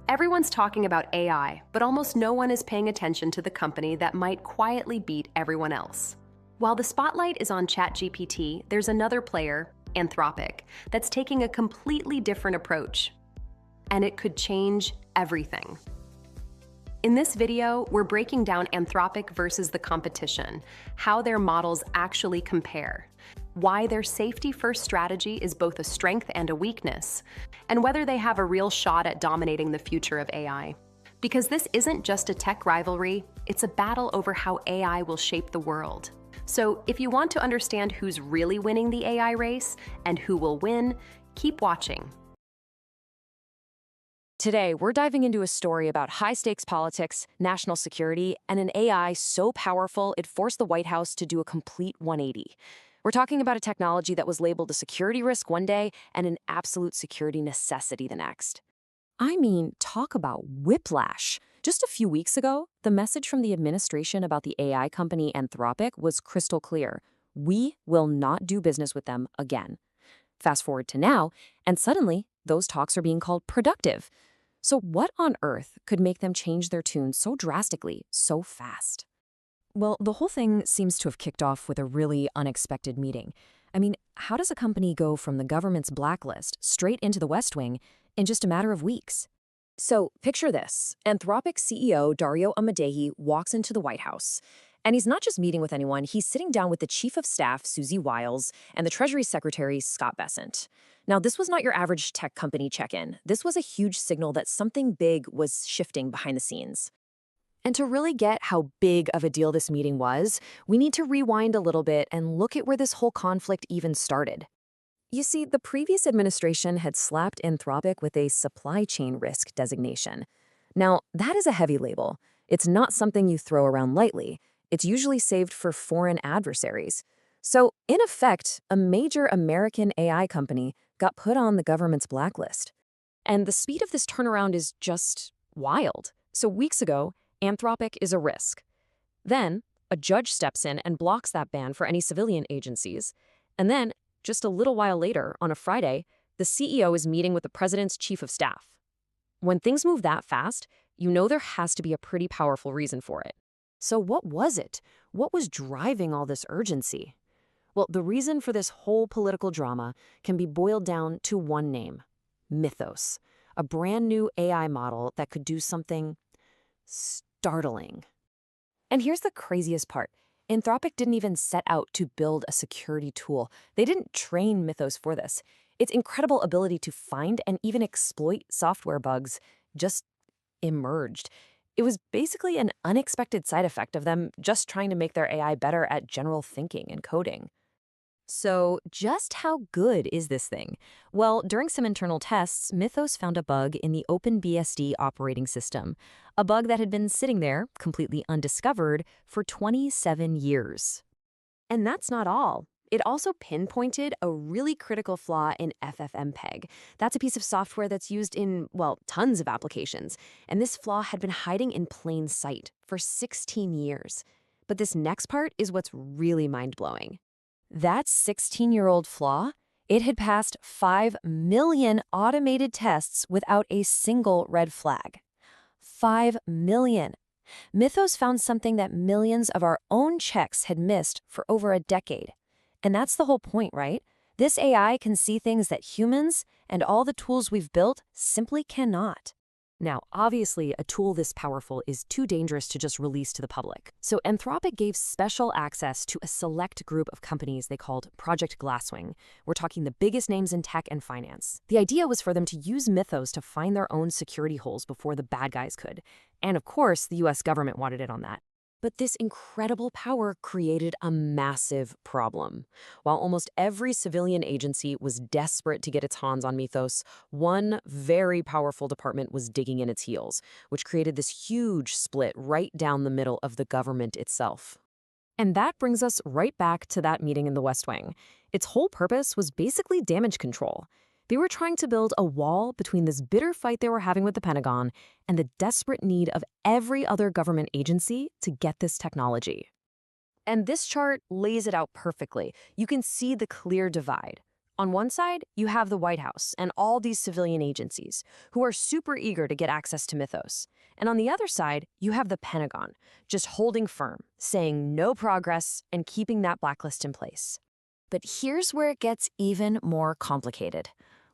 Everyone's talking about AI, but almost no one is paying attention to the company that might quietly beat everyone else. While the spotlight is on ChatGPT, there's another player, Anthropic, that's taking a completely different approach. And it could change everything. In this video, we're breaking down Anthropic versus the competition, how their models actually compare, why their safety-first strategy is both a strength and a weakness, and whether they have a real shot at dominating the future of AI. Because this isn't just a tech rivalry, it's a battle over how AI will shape the world. So if you want to understand who's really winning the AI race and who will win, keep watching. Today, we're diving into a story about high-stakes politics, national security, and an AI so powerful it forced the White House to do a complete 180. We're talking about a technology that was labeled a security risk one day and an absolute security necessity the next. I mean, talk about whiplash. Just a few weeks ago, the message from the administration about the AI company Anthropic was crystal clear. We will not do business with them again. Fast forward to now, and suddenly, those talks are being called productive. So what on earth could make them change their tune so drastically, so fast? Well, the whole thing seems to have kicked off with a really unexpected meeting. I mean, how does a company go from the government's blacklist straight into the West Wing in just a matter of weeks? So picture this. Anthropic CEO Dario Amodei walks into the White House. And he's not just meeting with anyone, he's sitting down with the Chief of Staff, Susie Wiles, and the Treasury Secretary, Scott Bessent. Now, this was not your average tech company check-in. This was a huge signal that something big was shifting behind the scenes. And to really get how big of a deal this meeting was, we need to rewind a little bit and look at where this whole conflict even started. You see, the previous administration had slapped Anthropic with a supply chain risk designation. Now, that is a heavy label. It's not something you throw around lightly. It's usually saved for foreign adversaries. So, in effect, a major American AI company got put on the government's blacklist. And the speed of this turnaround is just wild. So weeks ago, Anthropic is a risk. Then, a judge steps in and blocks that ban for any civilian agencies. And then, just a little while later, on a Friday, the CEO is meeting with the president's chief of staff. When things move that fast, you know there has to be a pretty powerful reason for it. So what was it? What was driving all this urgency? Well, the reason for this whole political drama can be boiled down to one name: Mythos, a brand new AI model that could do something startling. And here's the craziest part. Anthropic didn't even set out to build a security tool. They didn't train Mythos for this. Its incredible ability to find and even exploit software bugs just emerged. It was basically an unexpected side effect of them just trying to make their AI better at general thinking and coding. So just how good is this thing? Well, during some internal tests, Mythos found a bug in the OpenBSD operating system, a bug that had been sitting there, completely undiscovered, for 27 years. And that's not all. It also pinpointed a really critical flaw in FFmpeg. That's a piece of software that's used in, well, tons of applications. And this flaw had been hiding in plain sight for 16 years. But this next part is what's really mind-blowing. That 16-year-old flaw, it had passed 5 million automated tests without a single red flag. 5 million. Mythos found something that millions of our own checks had missed for over a decade. And that's the whole point, right? This AI can see things that humans and all the tools we've built simply cannot. Now, obviously, a tool this powerful is too dangerous to just release to the public. So Anthropic gave special access to a select group of companies they called Project Glasswing. We're talking the biggest names in tech and finance. The idea was for them to use Mythos to find their own security holes before the bad guys could. And of course, the US government wanted in on that. But this incredible power created a massive problem. While almost every civilian agency was desperate to get its hands on Mythos, one very powerful department was digging in its heels, which created this huge split right down the middle of the government itself. And that brings us right back to that meeting in the West Wing. Its whole purpose was basically damage control. They were trying to build a wall between this bitter fight they were having with the Pentagon and the desperate need of every other government agency to get this technology. And this chart lays it out perfectly. You can see the clear divide. On one side, you have the White House and all these civilian agencies who are super eager to get access to Mythos. And on the other side, you have the Pentagon, just holding firm, saying no progress and keeping that blacklist in place. But here's where it gets even more complicated.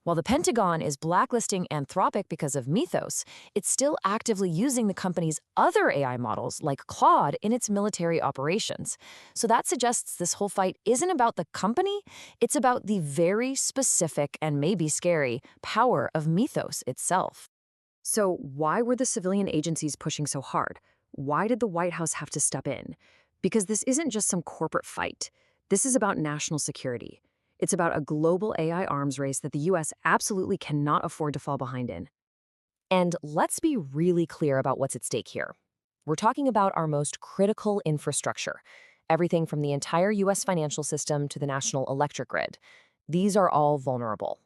While the Pentagon is blacklisting Anthropic because of Mythos, it's still actively using the company's other AI models, like Claude, in its military operations. So that suggests this whole fight isn't about the company, it's about the very specific and maybe scary power of Mythos itself. So why were the civilian agencies pushing so hard? Why did the White House have to step in? Because this isn't just some corporate fight. This is about national security. It's about a global AI arms race that the US absolutely cannot afford to fall behind in. And let's be really clear about what's at stake here. We're talking about our most critical infrastructure, everything from the entire US financial system to the national electric grid. These are all vulnerable.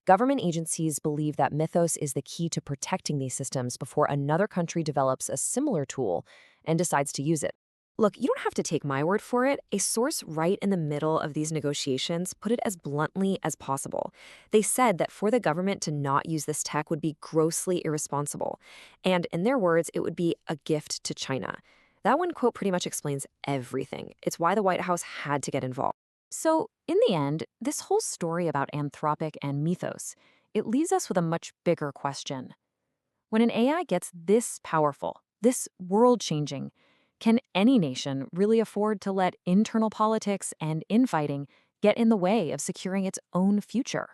Government agencies believe that Mythos is the key to protecting these systems before another country develops a similar tool and decides to use it. Look, you don't have to take my word for it. A source right in the middle of these negotiations put it as bluntly as possible. They said that for the government to not use this tech would be grossly irresponsible. And in their words, it would be a gift to China. That one quote pretty much explains everything. It's why the White House had to get involved. So, in the end, this whole story about Anthropic and Mythos, it leaves us with a much bigger question. When an AI gets this powerful, this world-changing, can any nation really afford to let internal politics and infighting get in the way of securing its own future?